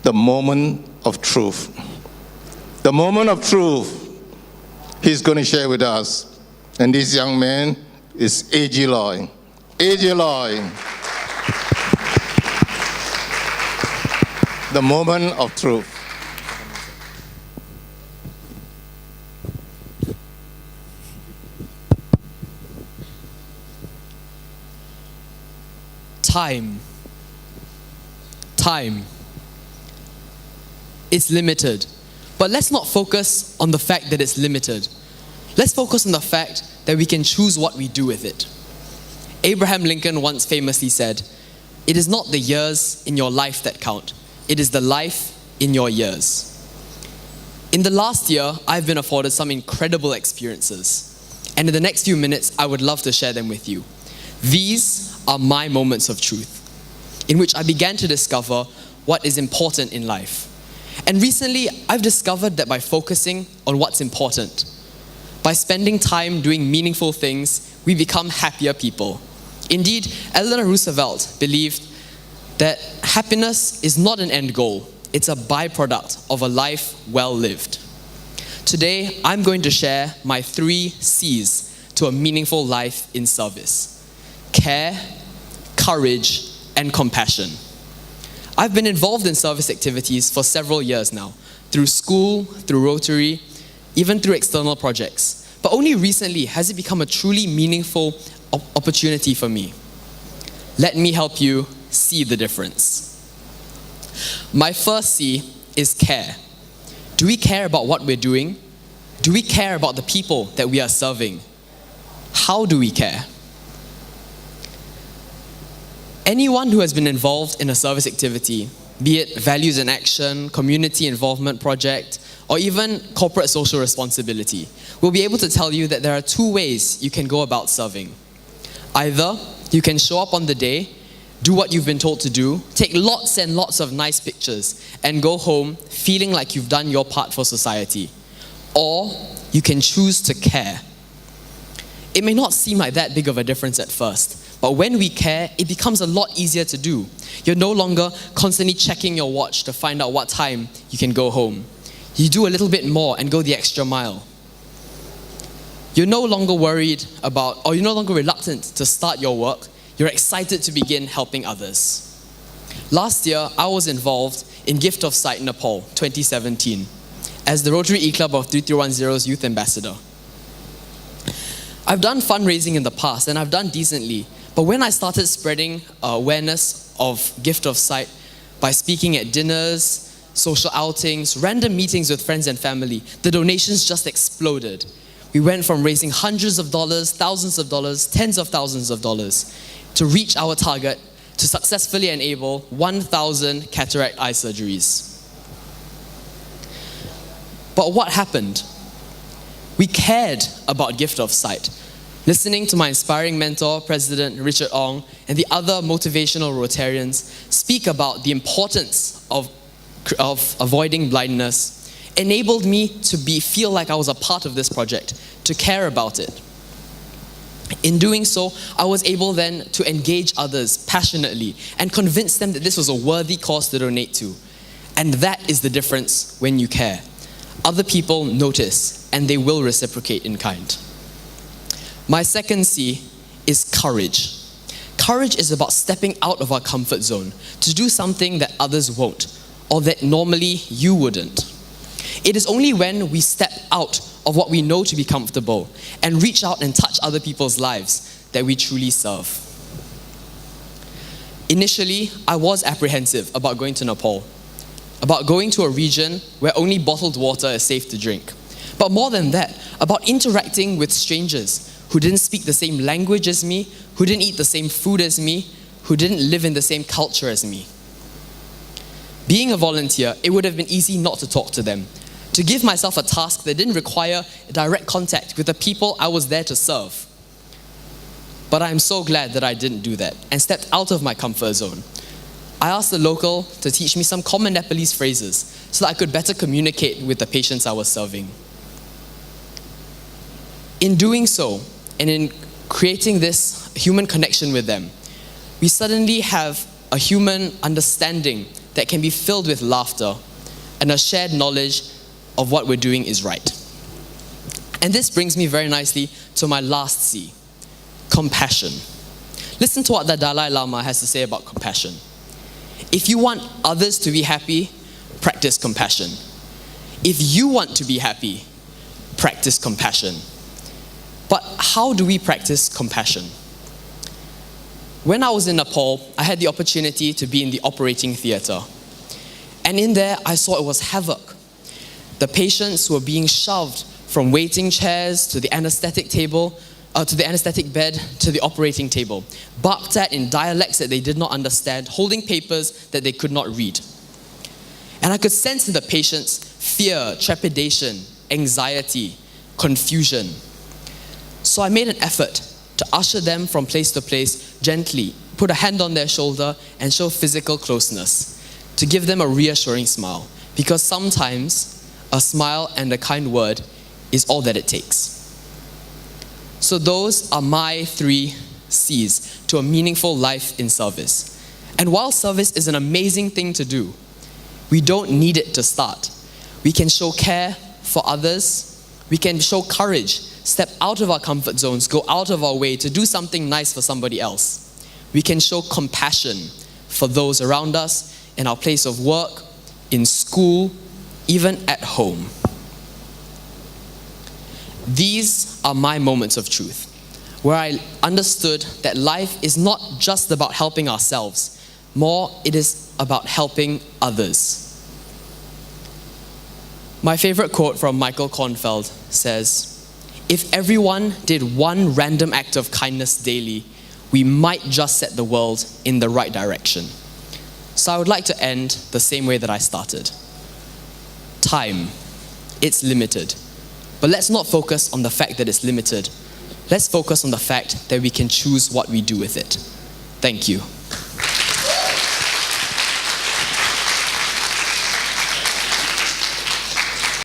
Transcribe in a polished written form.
the moment of truth. The moment of truth he's going to share with us. And this young man is A.G. Loy. A.G. Loy. The moment of truth. Time. It's limited. But let's not focus on the fact that it's limited. Let's focus on the fact that we can choose what we do with it. Abraham Lincoln once famously said, "It is not the years in your life that count. It is the life in your years." In the last year, I've been afforded some incredible experiences. And in the next few minutes, I would love to share them with you. These are my moments of truth, in which I began to discover what is important in life. And recently, I've discovered that by focusing on what's important, by spending time doing meaningful things, we become happier people. Indeed, Eleanor Roosevelt believed that happiness is not an end goal, it's a byproduct of a life well lived. Today, I'm going to share my 3 C's to a meaningful life in service: care, courage, and compassion. I've been involved in service activities for several years now, through school, through Rotary, even through external projects. But only recently has it become a truly meaningful opportunity for me. Let me help you see the difference. My first C is care. Do we care about what we're doing? Do we care about the people that we are serving? How do we care? Anyone who has been involved in a service activity, be it values in action, community involvement project, or even corporate social responsibility, will be able to tell you that there are 2 ways you can go about serving. Either you can show up on the day, do what you've been told to do, take lots and lots of nice pictures, and go home feeling like you've done your part for society. Or you can choose to care. It may not seem like that big of a difference at first, but when we care, it becomes a lot easier to do. You're no longer constantly checking your watch to find out what time you can go home. You do a little bit more and go the extra mile. You're no longer worried about, or you're no longer reluctant to start your work. You're excited to begin helping others. Last year, I was involved in Gift of Sight Nepal 2017 as the Rotary E-Club of 3310's Youth Ambassador. I've done fundraising in the past and I've done decently, but when I started spreading awareness of Gift of Sight by speaking at dinners, social outings, random meetings with friends and family, the donations just exploded. We went from raising hundreds of dollars, thousands of dollars, tens of thousands of dollars to reach our target to successfully enable 1,000 cataract eye surgeries. But what happened? We cared about Gift of Sight. Listening to my inspiring mentor, President Richard Ong, and the other motivational Rotarians speak about the importance of avoiding blindness enabled me to feel like I was a part of this project, to care about it. In doing so, I was able then to engage others passionately and convince them that this was a worthy cause to donate to. And that is the difference when you care. Other people notice and they will reciprocate in kind. My second C is courage. Courage is about stepping out of our comfort zone to do something that others won't, or that normally you wouldn't. It is only when we step out of what we know to be comfortable and reach out and touch other people's lives that we truly serve. Initially, I was apprehensive about going to Nepal, about going to a region where only bottled water is safe to drink. But more than that, about interacting with strangers who didn't speak the same language as me, who didn't eat the same food as me, who didn't live in the same culture as me. Being a volunteer, it would have been easy not to talk to them, to give myself a task that didn't require direct contact with the people I was there to serve. But I'm so glad that I didn't do that and stepped out of my comfort zone. I asked the local to teach me some common Nepalese phrases so that I could better communicate with the patients I was serving. In doing so, and in creating this human connection with them, we suddenly have a human understanding that can be filled with laughter and a shared knowledge of what we're doing is right. And this brings me very nicely to my last C, compassion. Listen to what the Dalai Lama has to say about compassion. If you want others to be happy, practice compassion. If you want to be happy, practice compassion. But how do we practice compassion? When I was in Nepal, I had the opportunity to be in the operating theatre. And in there, I saw it was havoc. The patients were being shoved from waiting chairs to the anesthetic table, to the anesthetic bed, to the operating table, barked at in dialects that they did not understand, holding papers that they could not read. And I could sense in the patients fear, trepidation, anxiety, confusion. So I made an effort to usher them from place to place gently, put a hand on their shoulder and show physical closeness, to give them a reassuring smile. Because sometimes a smile and a kind word is all that it takes. So those are my 3 C's to a meaningful life in service. And while service is an amazing thing to do, we don't need it to start. We can show care for others. We can show courage, step out of our comfort zones, go out of our way to do something nice for somebody else. We can show compassion for those around us in our place of work, in school, even at home. These are my moments of truth, where I understood that life is not just about helping ourselves. More, it is about helping others. My favorite quote from Michael Kornfeld says, "If everyone did one random act of kindness daily, we might just set the world in the right direction." So I would like to end the same way that I started. Time, it's limited. But let's not focus on the fact that it's limited. Let's focus on the fact that we can choose what we do with it. Thank you.